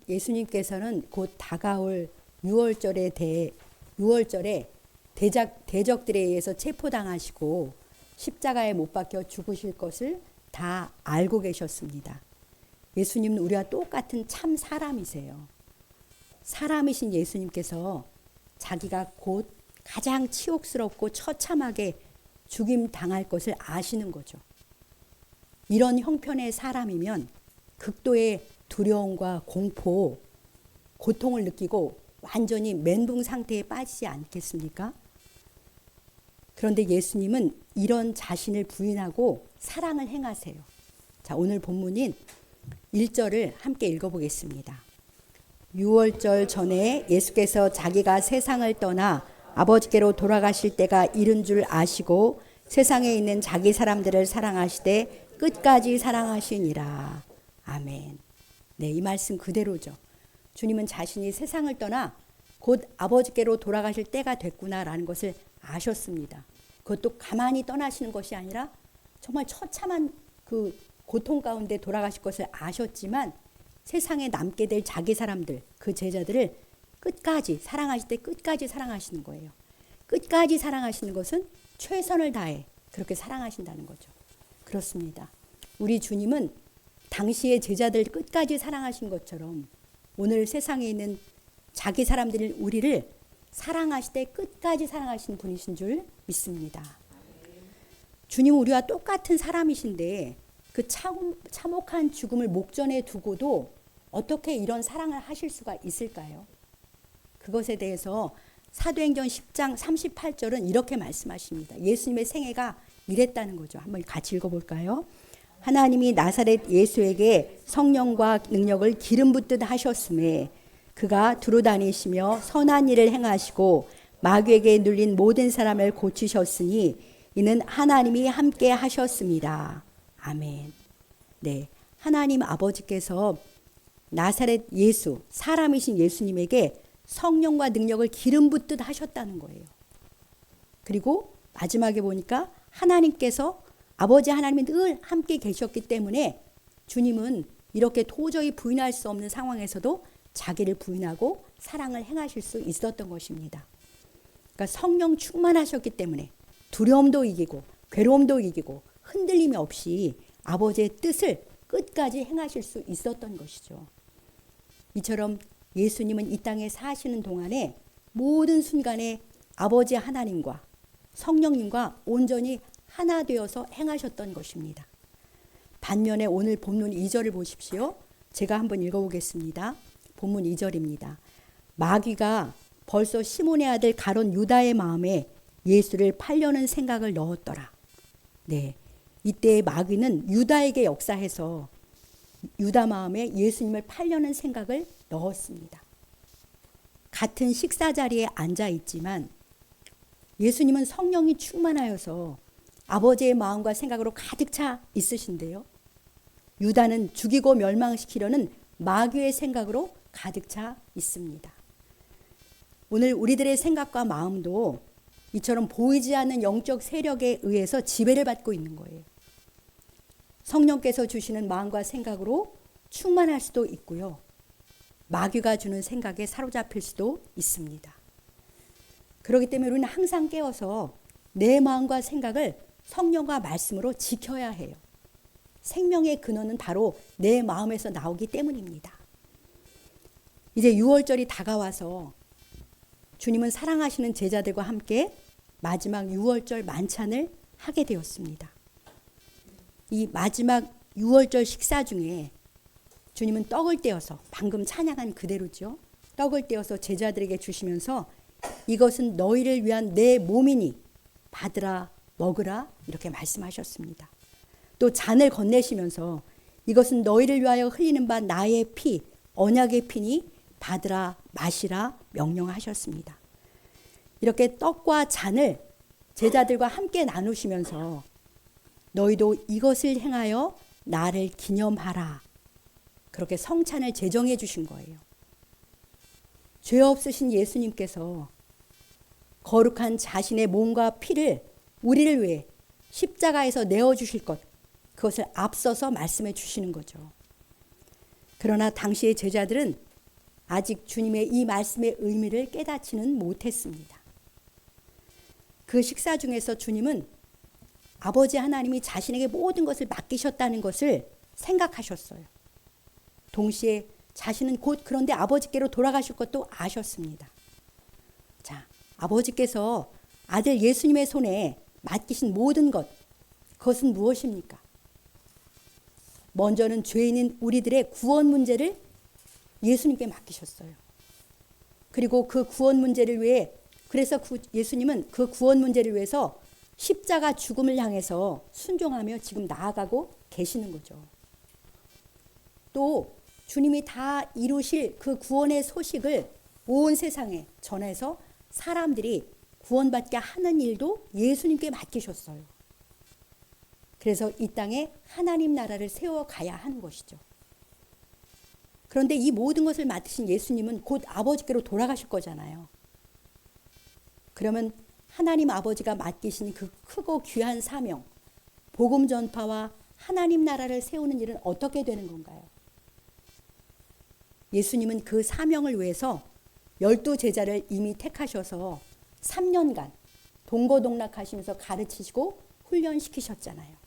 예수님께서는 곧 다가올 6월절에 대적들에 의해서 체포당하시고 십자가에 못 박혀 죽으실 것을 다 알고 계셨습니다. 예수님은 우리와 똑같은 참 사람이세요. 사람이신 예수님께서 자기가 곧 가장 치욕스럽고 처참하게 죽임 당할 것을 아시는 거죠. 이런 형편의 사람이면 극도의 두려움과 공포, 고통을 느끼고 완전히 멘붕 상태에 빠지지 않겠습니까? 그런데 예수님은 이런 자신을 부인하고 사랑을 행하세요. 자, 오늘 본문인 1절을 함께 읽어보겠습니다. 6월절 전에 예수께서 자기가 세상을 떠나 아버지께로 돌아가실 때가 이른 줄 아시고 세상에 있는 자기 사람들을 사랑하시되 끝까지 사랑하시니라. 아멘. 네, 이 말씀 그대로죠. 주님은 자신이 세상을 떠나 곧 아버지께로 돌아가실 때가 됐구나라는 것을 아셨습니다. 그것도 가만히 떠나시는 것이 아니라 정말 처참한 그 고통 가운데 돌아가실 것을 아셨지만 세상에 남게 될 자기 사람들, 그 제자들을 끝까지 사랑하실 때 끝까지 사랑하시는 거예요. 끝까지 사랑하시는 것은 최선을 다해 그렇게 사랑하신다는 거죠. 그렇습니다. 우리 주님은 당시의 제자들 끝까지 사랑하신 것처럼 오늘 세상에 있는 자기 사람들 우리를 사랑하실 때 끝까지 사랑하시는 분이신 줄 믿습니다. 주님은 우리와 똑같은 사람이신데 그 참혹한 죽음을 목전에 두고도 어떻게 이런 사랑을 하실 수가 있을까요? 그것에 대해서 사도행전 10장 38절은 이렇게 말씀하십니다. 예수님의 생애가 이랬다는 거죠. 한번 같이 읽어볼까요? 하나님이 나사렛 예수에게 성령과 능력을 기름 붓듯 하셨음에 그가 두루 다니시며 선한 일을 행하시고 마귀에게 눌린 모든 사람을 고치셨으니 이는 하나님이 함께 하셨습니다. 아멘. 네, 하나님 아버지께서 나사렛 예수, 사람이신 예수님에게 성령과 능력을 기름 붓듯 하셨다는 거예요. 그리고 마지막에 보니까 하나님께서 아버지 하나님이 늘 함께 계셨기 때문에 주님은 이렇게 도저히 부인할 수 없는 상황에서도 자기를 부인하고 사랑을 행하실 수 있었던 것입니다. 그러니까 성령 충만하셨기 때문에 두려움도 이기고 괴로움도 이기고 흔들림이 없이 아버지의 뜻을 끝까지 행하실 수 있었던 것이죠. 이처럼 예수님은 이 땅에 사시는 동안에 모든 순간에 아버지 하나님과 성령님과 온전히 하나 되어서 행하셨던 것입니다. 반면에 오늘 본문 2절을 보십시오. 제가 한번 읽어보겠습니다. 본문 2절입니다. 마귀가 벌써 시몬의 아들 가룟 유다의 마음에 예수를 팔려는 생각을 넣었더라. 네, 이때 마귀는 유다에게 역사해서 유다 마음에 예수님을 팔려는 생각을 넣었습니다. 같은 식사 자리에 앉아 있지만 예수님은 성령이 충만하여서 아버지의 마음과 생각으로 가득 차 있으신데요. 유다는 죽이고 멸망시키려는 마귀의 생각으로 가득 차 있습니다. 오늘 우리들의 생각과 마음도 이처럼 보이지 않는 영적 세력에 의해서 지배를 받고 있는 거예요. 성령께서 주시는 마음과 생각으로 충만할 수도 있고요. 마귀가 주는 생각에 사로잡힐 수도 있습니다. 그렇기 때문에 우리는 항상 깨어서 내 마음과 생각을 성령과 말씀으로 지켜야 해요. 생명의 근원은 바로 내 마음에서 나오기 때문입니다. 이제 6월절이 다가와서 주님은 사랑하시는 제자들과 함께 마지막 6월절 만찬을 하게 되었습니다. 이 마지막 6월절 식사 중에 주님은 떡을 떼어서 방금 찬양한 그대로죠. 떡을 떼어서 제자들에게 주시면서 이것은 너희를 위한 내 몸이니 받으라 먹으라 이렇게 말씀하셨습니다. 또 잔을 건네시면서 이것은 너희를 위하여 흘리는 바 나의 피 언약의 피니 받으라 마시라 명령하셨습니다. 이렇게 떡과 잔을 제자들과 함께 나누시면서 너희도 이것을 행하여 나를 기념하라. 그렇게 성찬을 제정해 주신 거예요. 죄 없으신 예수님께서 거룩한 자신의 몸과 피를 우리를 위해 십자가에서 내어주실 것, 그것을 앞서서 말씀해 주시는 거죠. 그러나 당시의 제자들은 아직 주님의 이 말씀의 의미를 깨닫지는 못했습니다. 그 식사 중에서 주님은 아버지 하나님이 자신에게 모든 것을 맡기셨다는 것을 생각하셨어요. 동시에 자신은 곧 그런데 아버지께로 돌아가실 것도 아셨습니다. 자, 아버지께서 아들 예수님의 손에 맡기신 모든 것, 그것은 무엇입니까? 먼저는 죄인인 우리들의 구원 문제를 예수님께 맡기셨어요. 그리고 그 구원 문제를 위해, 그래서 예수님은 그 구원 문제를 위해서 십자가 죽음을 향해서 순종하며 지금 나아가고 계시는 거죠. 또 주님이 다 이루실 그 구원의 소식을 온 세상에 전해서 사람들이 구원받게 하는 일도 예수님께 맡기셨어요. 그래서 이 땅에 하나님 나라를 세워가야 하는 것이죠. 그런데 이 모든 것을 맡으신 예수님은 곧 아버지께로 돌아가실 거잖아요. 그러면 하나님 아버지가 맡기신 그 크고 귀한 사명, 복음 전파와 하나님 나라를 세우는 일은 어떻게 되는 건가요? 예수님은 그 사명을 위해서 12제자를 이미 택하셔서 3년간 동고동락하시면서 가르치시고 훈련시키셨잖아요.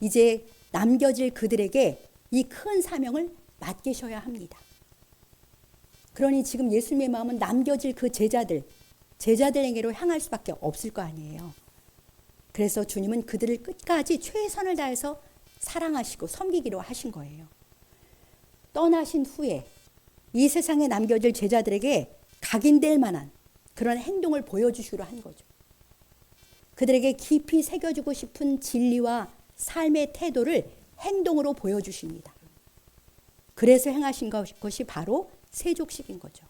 이제 남겨질 그들에게 이 큰 사명을 맡기셔야 합니다. 그러니 지금 예수님의 마음은 남겨질 그 제자들에게로 향할 수밖에 없을 거 아니에요. 그래서 주님은 그들을 끝까지 최선을 다해서 사랑하시고 섬기기로 하신 거예요. 떠나신 후에 이 세상에 남겨질 제자들에게 각인될 만한 그런 행동을 보여주시기로 한 거죠. 그들에게 깊이 새겨주고 싶은 진리와 삶의 태도를 행동으로 보여주십니다. 그래서 행하신 것이 바로 세족식인 거죠.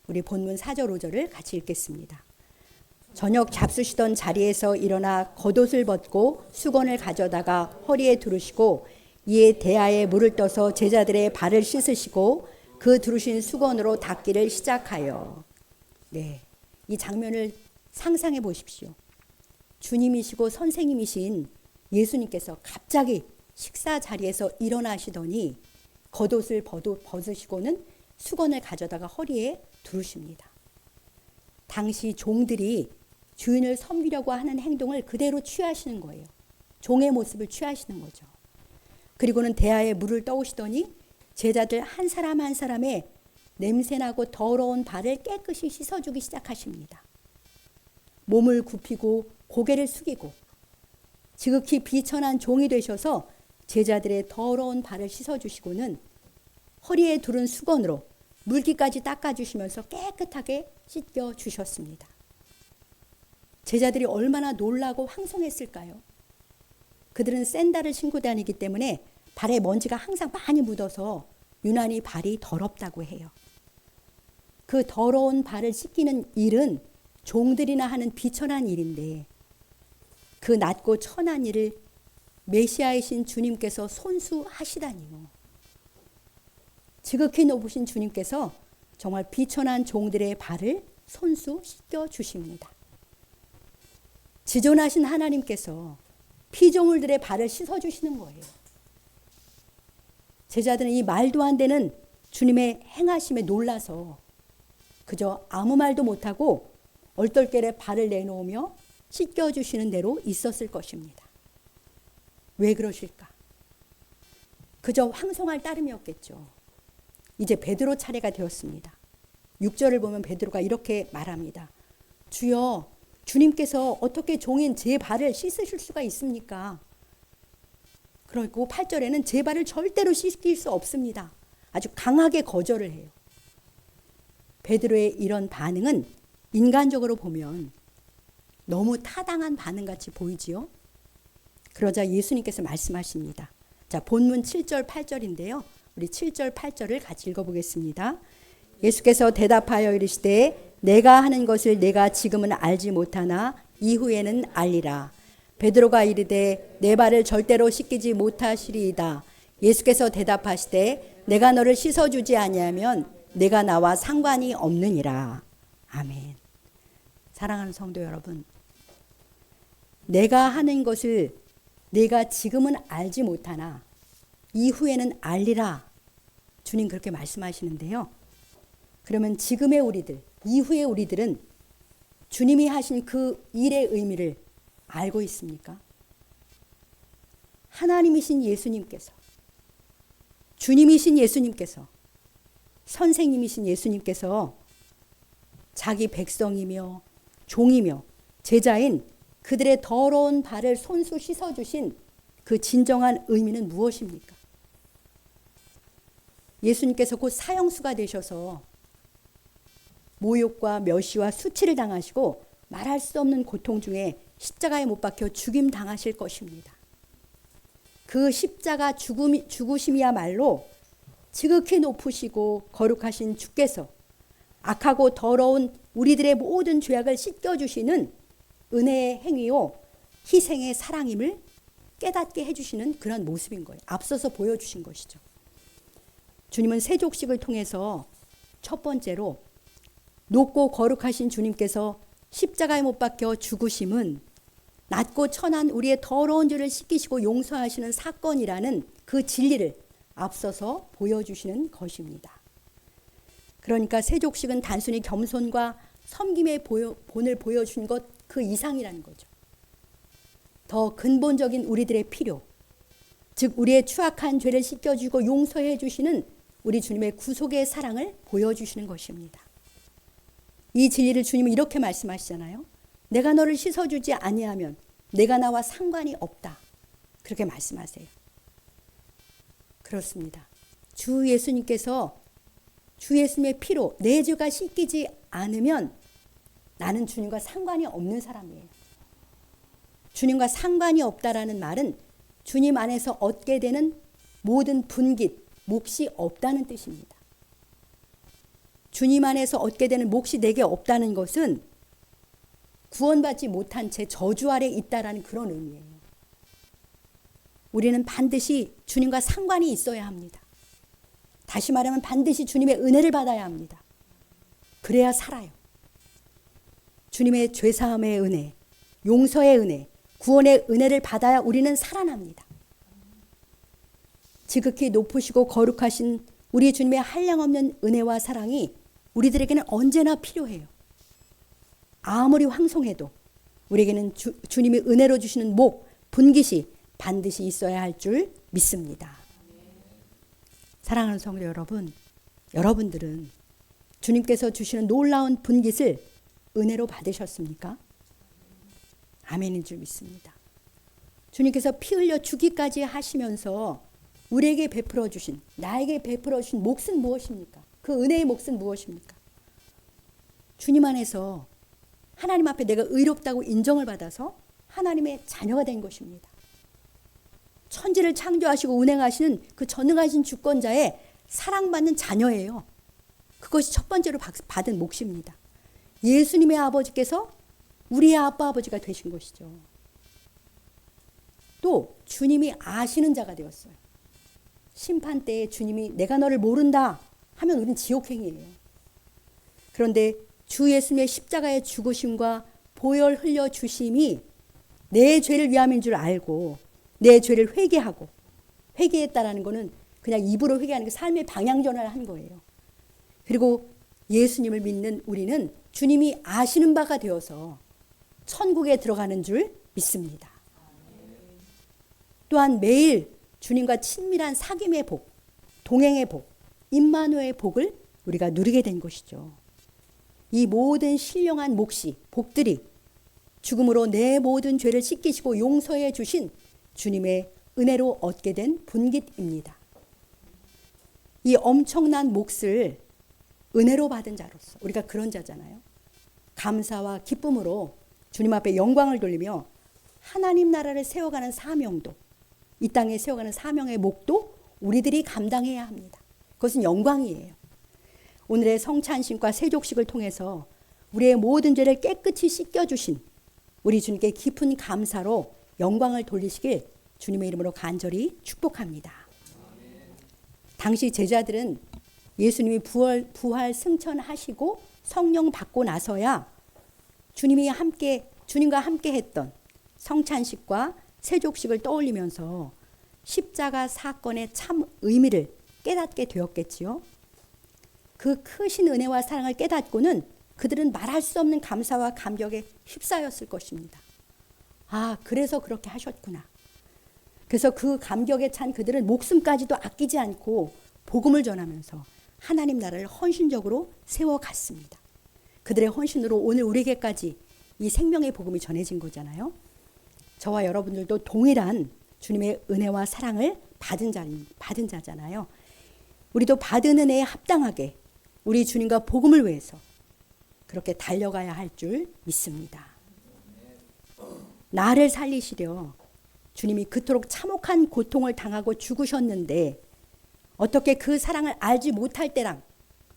우리 본문 4절 5절을 같이 읽겠습니다. 저녁 잡수시던 자리에서 일어나 겉옷을 벗고 수건을 가져다가 허리에 두르시고 이에 대야에 물을 떠서 제자들의 발을 씻으시고 그 두르신 수건으로 닦기를 시작하여. 네, 이 장면을 상상해 보십시오. 주님이시고 선생님이신 예수님께서 갑자기 식사 자리에서 일어나시더니 겉옷을 벗으시고는 수건을 가져다가 허리에 두르십니다. 당시 종들이 주인을 섬기려고 하는 행동을 그대로 취하시는 거예요. 종의 모습을 취하시는 거죠. 그리고는 대야에 물을 떠오시더니 제자들 한 사람 한 사람의 냄새나고 더러운 발을 깨끗이 씻어주기 시작하십니다. 몸을 굽히고 고개를 숙이고 지극히 비천한 종이 되셔서 제자들의 더러운 발을 씻어주시고는 허리에 두른 수건으로 물기까지 닦아주시면서 깨끗하게 씻겨주셨습니다. 제자들이 얼마나 놀라고 황송했을까요? 그들은 샌들을 신고 다니기 때문에 발에 먼지가 항상 많이 묻어서 유난히 발이 더럽다고 해요. 그 더러운 발을 씻기는 일은 종들이나 하는 비천한 일인데 그 낮고 천한 일을 메시아이신 주님께서 손수하시다니요. 지극히 높으신 주님께서 정말 비천한 종들의 발을 손수 씻겨 주십니다. 지존하신 하나님께서 피조물들의 발을 씻어 주시는 거예요. 제자들은 이 말도 안 되는 주님의 행하심에 놀라서 그저 아무 말도 못하고 얼떨결에 발을 내놓으며 씻겨주시는 대로 있었을 것입니다. 왜 그러실까? 그저 황송할 따름이었겠죠. 이제 베드로 차례가 되었습니다. 6절을 보면 베드로가 이렇게 말합니다. 주여, 주님께서 어떻게 종인 제 발을 씻으실 수가 있습니까? 그리고 8절에는 제 발을 절대로 씻길 수 없습니다. 아주 강하게 거절을 해요. 베드로의 이런 반응은 인간적으로 보면 너무 타당한 반응같이 보이지요. 그러자 예수님께서 말씀하십니다. 자, 본문 7절 8절인데요. 우리 7절 8절을 같이 읽어보겠습니다. 예수께서 대답하여 이르시되 내가 하는 것을 내가 지금은 알지 못하나 이후에는 알리라. 베드로가 이르되 내 발을 절대로 씻기지 못하시리이다. 예수께서 대답하시되 내가 너를 씻어주지 아니하면 내가 나와 상관이 없느니라. 아멘. 사랑하는 성도 여러분, 내가 하는 것을 내가 지금은 알지 못하나 이후에는 알리라. 주님 그렇게 말씀하시는데요. 그러면 지금의 우리들, 이후의 우리들은 주님이 하신 그 일의 의미를 알고 있습니까? 하나님이신 예수님께서, 주님이신 예수님께서, 선생님이신 예수님께서 자기 백성이며 종이며 제자인 그들의 더러운 발을 손수 씻어주신 그 진정한 의미는 무엇입니까? 예수님께서 곧 사형수가 되셔서 모욕과 멸시와 수치를 당하시고 말할 수 없는 고통 중에 십자가에 못 박혀 죽임 당하실 것입니다. 그 십자가 죽으심이야말로 지극히 높으시고 거룩하신 주께서 악하고 더러운 우리들의 모든 죄악을 씻겨주시는 은혜의 행위요 희생의 사랑임을 깨닫게 해주시는 그런 모습인 거예요. 앞서서 보여주신 것이죠. 주님은 세족식을 통해서 첫 번째로 높고 거룩하신 주님께서 십자가에 못 박혀 죽으심은 낮고 천한 우리의 더러운 죄를 씻기시고 용서하시는 사건이라는 그 진리를 앞서서 보여주시는 것입니다. 그러니까 세족식은 단순히 겸손과 섬김의 본을 보여준 것 그 이상이라는 거죠. 더 근본적인 우리들의 필요, 즉 우리의 추악한 죄를 씻겨주고 용서해 주시는 우리 주님의 구속의 사랑을 보여주시는 것입니다. 이 진리를 주님은 이렇게 말씀하시잖아요. 내가 너를 씻어주지 아니하면 내가 나와 상관이 없다. 그렇게 말씀하세요. 그렇습니다. 주 예수님께서 주 예수님의 피로 내 죄가 씻기지 않으면 나는 주님과 상관이 없는 사람이에요. 주님과 상관이 없다라는 말은 주님 안에서 얻게 되는 모든 분깃, 몫이 없다는 뜻입니다. 주님 안에서 얻게 되는 몫이 내게 없다는 것은 구원받지 못한 채 저주 아래 있다라는 그런 의미예요. 우리는 반드시 주님과 상관이 있어야 합니다. 다시 말하면 반드시 주님의 은혜를 받아야 합니다. 그래야 살아요. 주님의 죄사함의 은혜, 용서의 은혜, 구원의 은혜를 받아야 우리는 살아납니다. 지극히 높으시고 거룩하신 우리 주님의 한량없는 은혜와 사랑이 우리들에게는 언제나 필요해요. 아무리 황송해도 우리에게는 주님이 은혜로 주시는 목, 분깃이 반드시 있어야 할 줄 믿습니다. 사랑하는 성도 여러분, 여러분들은 주님께서 주시는 놀라운 분깃을 은혜로 받으셨습니까? 아멘인 줄 믿습니다. 주님께서 피 흘려 죽기까지 하시면서 우리에게 베풀어 주신, 나에게 베풀어 주신 몫은 무엇입니까? 그 은혜의 몫은 무엇입니까? 주님 안에서 하나님 앞에 내가 의롭다고 인정을 받아서 하나님의 자녀가 된 것입니다. 천지를 창조하시고 운행하시는 그 전능하신 주권자의 사랑받는 자녀예요. 그것이 첫 번째로 받은 몫입니다. 예수님의 아버지께서 우리의 아빠 아버지가 되신 것이죠. 또 주님이 아시는 자가 되었어요. 심판 때에 주님이 내가 너를 모른다 하면 우리는 지옥행이에요. 그런데 주 예수님의 십자가의 죽으심과 보혈 흘려 주심이 내 죄를 위함인 줄 알고 내 죄를 회개했다라는 것은 그냥 입으로 회개하는 게 삶의 방향전환을 한 거예요. 그리고 예수님을 믿는 우리는 주님이 아시는 바가 되어서 천국에 들어가는 줄 믿습니다. 또한 매일 주님과 친밀한 사귐의 복, 동행의 복, 임마누엘의 복을 우리가 누리게 된 것이죠. 이 모든 신령한 몫이, 복들이 죽음으로 내 모든 죄를 씻기시고 용서해 주신 주님의 은혜로 얻게 된 분깃입니다. 이 엄청난 몫을 은혜로 받은 자로서 우리가 그런 자잖아요. 감사와 기쁨으로 주님 앞에 영광을 돌리며 하나님 나라를 세워가는 사명도, 이 땅에 세워가는 사명의 몫도 우리들이 감당해야 합니다. 그것은 영광이에요. 오늘의 성찬식과 세족식을 통해서 우리의 모든 죄를 깨끗이 씻겨주신 우리 주님께 깊은 감사로 영광을 돌리시길 주님의 이름으로 간절히 축복합니다. 당시 제자들은 예수님이 부활 승천하시고 성령 받고 나서야 주님과 함께 했던 성찬식과 세족식을 떠올리면서 십자가 사건의 참 의미를 깨닫게 되었겠지요. 그 크신 은혜와 사랑을 깨닫고는 그들은 말할 수 없는 감사와 감격에 휩싸였을 것입니다. 아, 그래서 그렇게 하셨구나. 그래서 그 감격에 찬 그들은 목숨까지도 아끼지 않고 복음을 전하면서 하나님 나라를 헌신적으로 세워갔습니다. 그들의 헌신으로 오늘 우리에게까지 이 생명의 복음이 전해진 거잖아요. 저와 여러분들도 동일한 주님의 은혜와 사랑을 받은 자잖아요. 우리도 받은 은혜에 합당하게 우리 주님과 복음을 위해서 그렇게 달려가야 할 줄 믿습니다. 나를 살리시려 주님이 그토록 참혹한 고통을 당하고 죽으셨는데 어떻게 그 사랑을 알지 못할 때랑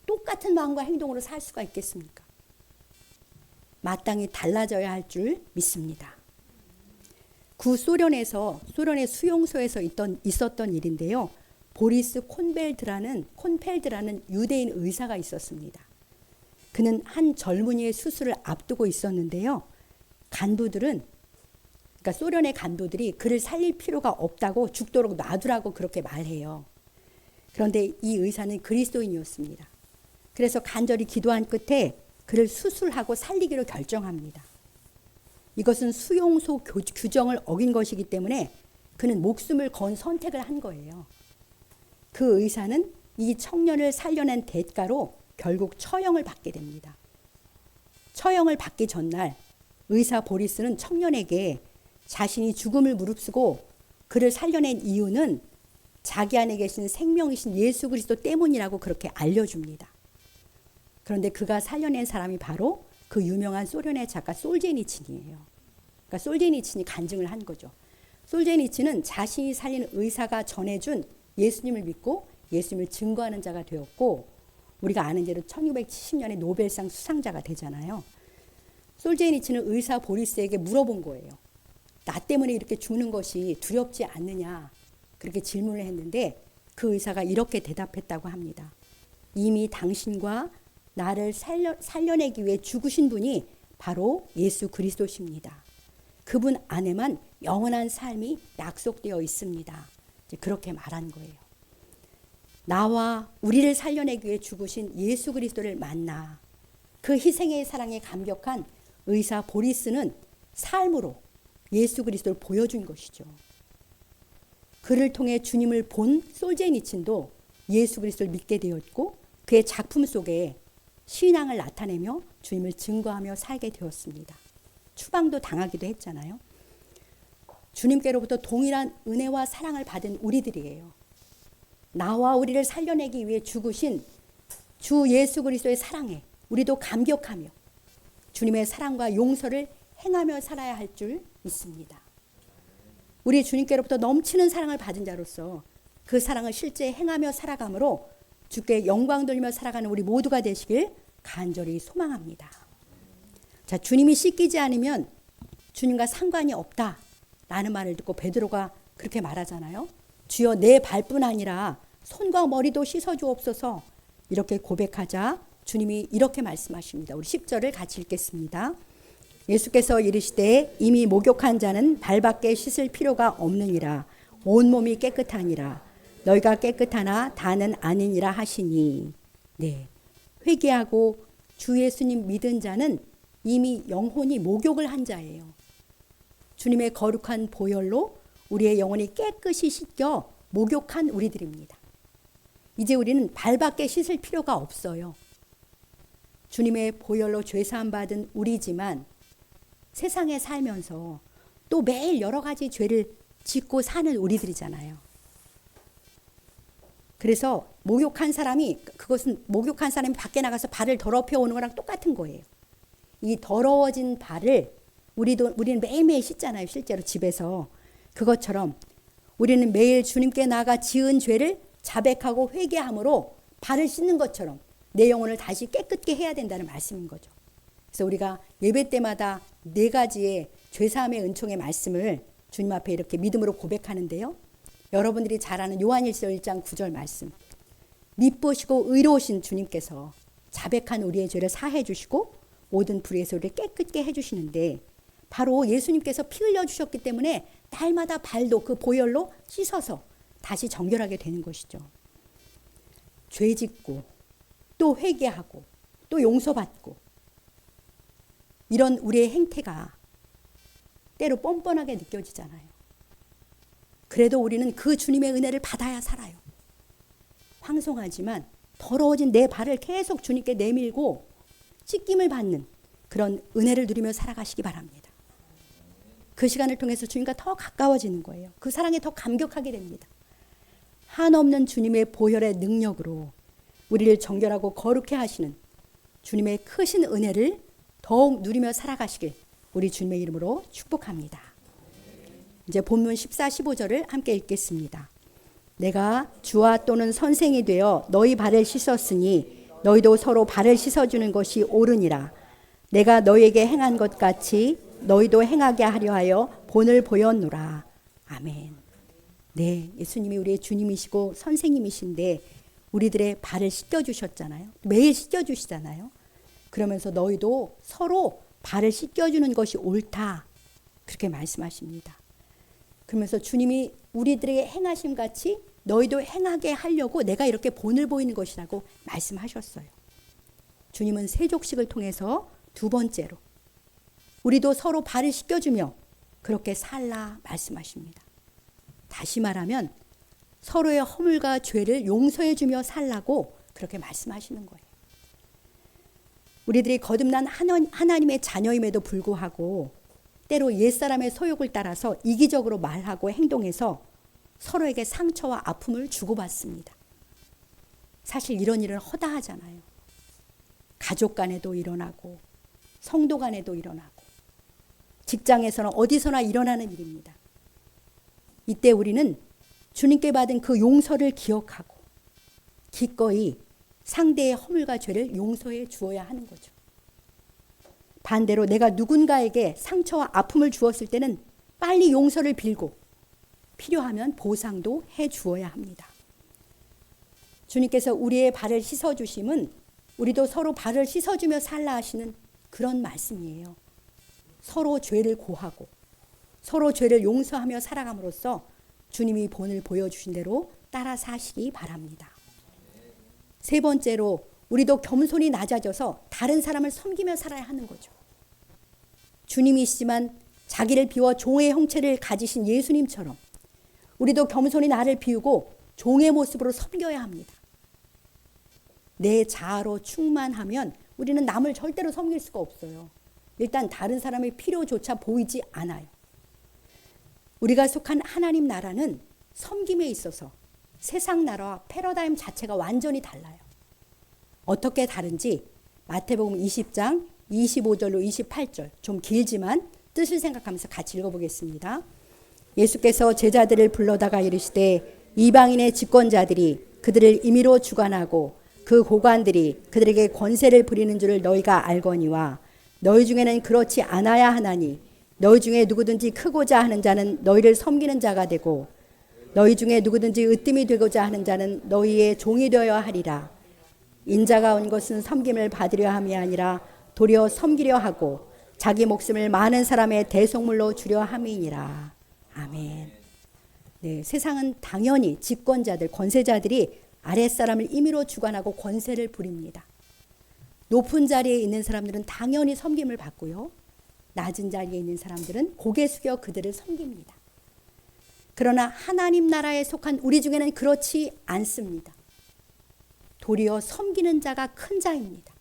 똑같은 마음과 행동으로 살 수가 있겠습니까? 마땅히 달라져야 할 줄 믿습니다. 구소련의 수용소에서 있었던 일인데요. 보리스 콘펠드라는 유대인 의사가 있었습니다. 그는 한 젊은이의 수술을 앞두고 있었는데요. 그러니까 소련의 간부들이 그를 살릴 필요가 없다고 죽도록 놔두라고 그렇게 말해요. 그런데 이 의사는 그리스도인이었습니다. 그래서 간절히 기도한 끝에 그를 수술하고 살리기로 결정합니다. 이것은 수용소 규정을 어긴 것이기 때문에 그는 목숨을 건 선택을 한 거예요. 그 의사는 이 청년을 살려낸 대가로 결국 처형을 받게 됩니다. 처형을 받기 전날 의사 보리스는 청년에게 자신이 죽음을 무릅쓰고 그를 살려낸 이유는 자기 안에 계신 생명이신 예수 그리스도 때문이라고 그렇게 알려줍니다. 그런데 그가 살려낸 사람이 바로 그 유명한 소련의 작가 솔제니친이에요. 그러니까 솔제니친이 간증을 한 거죠. 솔제니친은 자신이 살린 의사가 전해준 예수님을 믿고 예수님을 증거하는 자가 되었고 우리가 아는 대로 1970년에 노벨상 수상자가 되잖아요. 솔제니친은 의사 보리스에게 물어본 거예요. 나 때문에 이렇게 죽는 것이 두렵지 않느냐 그렇게 질문을 했는데 그 의사가 이렇게 대답했다고 합니다. 이미 당신과 나를 살려내기 위해 죽으신 분이 바로 예수 그리스도십니다. 그분 안에만 영원한 삶이 약속되어 있습니다. 이제 그렇게 말한 거예요. 나와 우리를 살려내기 위해 죽으신 예수 그리스도를 만나 그 희생의 사랑에 감격한 의사 보리스는 삶으로 예수 그리스도를 보여준 것이죠. 그를 통해 주님을 본 솔제니친도 예수 그리스도를 믿게 되었고 그의 작품 속에 신앙을 나타내며 주님을 증거하며 살게 되었습니다. 추방도 당하기도 했잖아요. 주님께로부터 동일한 은혜와 사랑을 받은 우리들이에요. 나와 우리를 살려내기 위해 죽으신 주 예수 그리스도의 사랑에 우리도 감격하며 주님의 사랑과 용서를 행하며 살아야 할 줄 믿습니다. 우리 주님께로부터 넘치는 사랑을 받은 자로서 그 사랑을 실제 행하며 살아가므로 주께 영광 돌리며 살아가는 우리 모두가 되시길 간절히 소망합니다. 자, 주님이 씻기지 않으면 주님과 상관이 없다라는 말을 듣고 베드로가 그렇게 말하잖아요. 주여 내 발뿐 아니라 손과 머리도 씻어주옵소서. 이렇게 고백하자 주님이 이렇게 말씀하십니다. 우리 10절을 같이 읽겠습니다. 예수께서 이르시되 이미 목욕한 자는 발밖에 씻을 필요가 없느니라. 온몸이 깨끗하니라. 너희가 깨끗하나 다는 아니니라 하시니. 네, 회개하고 주 예수님 믿은 자는 이미 영혼이 목욕을 한 자예요. 주님의 거룩한 보혈로 우리의 영혼이 깨끗이 씻겨 목욕한 우리들입니다. 이제 우리는 발밖에 씻을 필요가 없어요. 주님의 보혈로 죄사함 받은 우리지만 세상에 살면서 또 매일 여러 가지 죄를 짓고 사는 우리들이잖아요. 그래서 목욕한 사람이 밖에 나가서 발을 더럽혀 오는 거랑 똑같은 거예요. 이 더러워진 발을 우리는 매일매일 씻잖아요. 실제로 집에서. 그것처럼 우리는 매일 주님께 나아가 지은 죄를 자백하고 회개함으로 발을 씻는 것처럼 내 영혼을 다시 깨끗게 해야 된다는 말씀인 거죠. 그래서 우리가 예배 때마다 4가지의 죄사함의 은총의 말씀을 주님 앞에 이렇게 믿음으로 고백하는데요. 여러분들이 잘 아는 요한일서 1장 9절 말씀. 미쁘시고 의로우신 주님께서 자백한 우리의 죄를 사해 주시고 모든 불의에서 우리를 깨끗게 해 주시는데 바로 예수님께서 피 흘려 주셨기 때문에 날마다 발도 그 보혈로 씻어서 다시 정결하게 되는 것이죠. 죄 짓고 또 회개하고 또 용서받고 이런 우리의 행태가 때로 뻔뻔하게 느껴지잖아요. 그래도 우리는 그 주님의 은혜를 받아야 살아요. 황송하지만 더러워진 내 발을 계속 주님께 내밀고 씻김을 받는 그런 은혜를 누리며 살아가시기 바랍니다. 그 시간을 통해서 주님과 더 가까워지는 거예요. 그 사랑에 더 감격하게 됩니다. 한없는 주님의 보혈의 능력으로 우리를 정결하고 거룩해 하시는 주님의 크신 은혜를 더욱 누리며 살아가시길 우리 주님의 이름으로 축복합니다. 이제 본문 14, 15절을 함께 읽겠습니다. 내가 주와 또는 선생이 되어 너희 발을 씻었으니 너희도 서로 발을 씻어주는 것이 옳으니라. 내가 너희에게 행한 것 같이 너희도 행하게 하려 하여 본을 보였노라. 아멘. 네, 예수님이 우리의 주님이시고 선생님이신데 우리들의 발을 씻겨주셨잖아요. 매일 씻겨주시잖아요. 그러면서 너희도 서로 발을 씻겨주는 것이 옳다. 그렇게 말씀하십니다. 그러면서 주님이 우리들에게 행하심 같이 너희도 행하게 하려고 내가 이렇게 본을 보이는 것이라고 말씀하셨어요. 주님은 세족식을 통해서 두 번째로 우리도 서로 발을 씻겨주며 그렇게 살라 말씀하십니다. 다시 말하면 서로의 허물과 죄를 용서해주며 살라고 그렇게 말씀하시는 거예요. 우리들이 거듭난 하나님의 자녀임에도 불구하고 때로 옛사람의 소욕을 따라서 이기적으로 말하고 행동해서 서로에게 상처와 아픔을 주고받습니다. 사실 이런 일은 허다하잖아요. 가족 간에도 일어나고 성도 간에도 일어나고 직장에서나 어디서나 일어나는 일입니다. 이때 우리는 주님께 받은 그 용서를 기억하고 기꺼이 상대의 허물과 죄를 용서해 주어야 하는 거죠. 반대로 내가 누군가에게 상처와 아픔을 주었을 때는 빨리 용서를 빌고 필요하면 보상도 해 주어야 합니다. 주님께서 우리의 발을 씻어주심은 우리도 서로 발을 씻어주며 살라 하시는 그런 말씀이에요. 서로 죄를 고하고 서로 죄를 용서하며 살아감으로써 주님이 본을 보여주신 대로 따라 사시기 바랍니다. 세 번째로 우리도 겸손히 낮아져서 다른 사람을 섬기며 살아야 하는 거죠. 주님이시지만 자기를 비워 종의 형체를 가지신 예수님처럼 우리도 겸손히 나를 비우고 종의 모습으로 섬겨야 합니다. 내 자아로 충만하면 우리는 남을 절대로 섬길 수가 없어요. 일단 다른 사람의 필요조차 보이지 않아요. 우리가 속한 하나님 나라는 섬김에 있어서 세상 나라와 패러다임 자체가 완전히 달라요. 어떻게 다른지 마태복음 20장 25절로 28절 좀 길지만 뜻을 생각하면서 같이 읽어보겠습니다. 예수께서 제자들을 불러다가 이르시되 이방인의 집권자들이 그들을 임의로 주관하고 그 고관들이 그들에게 권세를 부리는 줄을 너희가 알거니와 너희 중에는 그렇지 않아야 하나니 너희 중에 누구든지 크고자 하는 자는 너희를 섬기는 자가 되고 너희 중에 누구든지 으뜸이 되고자 하는 자는 너희의 종이 되어야 하리라. 인자가 온 것은 섬김을 받으려 함이 아니라 도리어 섬기려 하고 자기 목숨을 많은 사람의 대속물로 주려 함이니라. 아멘. 네, 세상은 당연히 집권자들, 권세자들이 아랫사람을 임의로 주관하고 권세를 부립니다. 높은 자리에 있는 사람들은 당연히 섬김을 받고요. 낮은 자리에 있는 사람들은 고개 숙여 그들을 섬깁니다. 그러나 하나님 나라에 속한 우리 중에는 그렇지 않습니다. 도리어 섬기는 자가 큰 자입니다.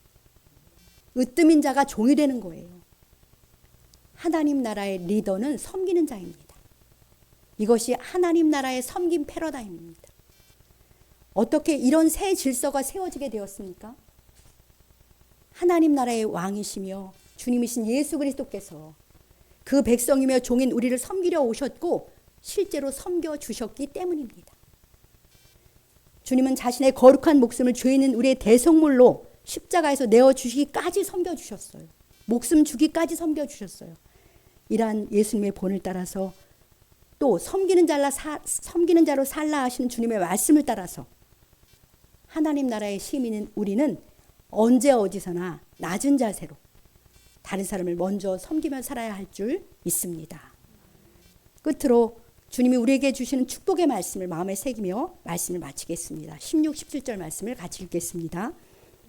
으뜸인 자가 종이 되는 거예요. 하나님 나라의 리더는 섬기는 자입니다. 이것이 하나님 나라의 섬김 패러다임입니다. 어떻게 이런 새 질서가 세워지게 되었습니까? 하나님 나라의 왕이시며 주님이신 예수 그리스도께서 그 백성이며 종인 우리를 섬기려 오셨고 실제로 섬겨주셨기 때문입니다. 주님은 자신의 거룩한 목숨을 죄 있는 우리의 대속물로 십자가에서 내어주시기까지 섬겨주셨어요. 목숨 주기까지 섬겨주셨어요. 이러한 예수님의 본을 따라서 또 섬기는 자로 살라 하시는 주님의 말씀을 따라서 하나님 나라의 시민인 우리는 언제 어디서나 낮은 자세로 다른 사람을 먼저 섬기며 살아야 할 줄 믿습니다. 끝으로 주님이 우리에게 주시는 축복의 말씀을 마음에 새기며 말씀을 마치겠습니다. 16, 17절 말씀을 같이 읽겠습니다.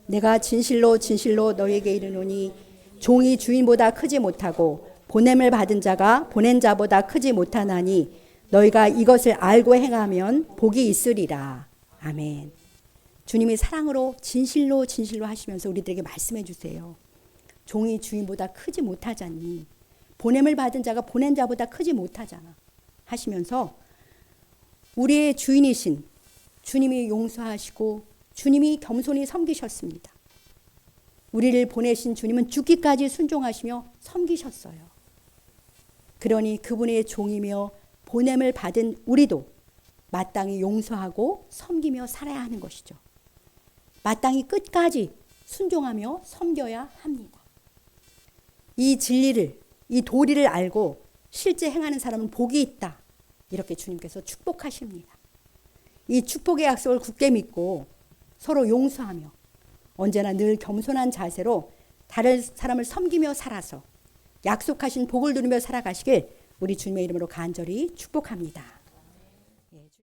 내가 진실로 진실로 너희에게 이르노니 종이 주인보다 크지 못하고 보냄을 받은 자가 보낸 자보다 크지 못하나니 너희가 이것을 알고 행하면 복이 있으리라. 아멘. 주님이 사랑으로 진실로 진실로 하시면서 우리들에게 말씀해 주세요. 종이 주인보다 크지 못하잖니. 보냄을 받은 자가 보낸 자보다 크지 못하잖아. 하시면서 우리의 주인이신 주님이 용서하시고 주님이 겸손히 섬기셨습니다. 우리를 보내신 주님은 죽기까지 순종하시며 섬기셨어요. 그러니 그분의 종이며 보냄을 받은 우리도 마땅히 용서하고 섬기며 살아야 하는 것이죠. 마땅히 끝까지 순종하며 섬겨야 합니다. 이 진리를, 이 도리를 알고 실제 행하는 사람은 복이 있다. 이렇게 주님께서 축복하십니다. 이 축복의 약속을 굳게 믿고 서로 용서하며 언제나 늘 겸손한 자세로 다른 사람을 섬기며 살아서 약속하신 복을 누리며 살아가시길 우리 주님의 이름으로 간절히 축복합니다.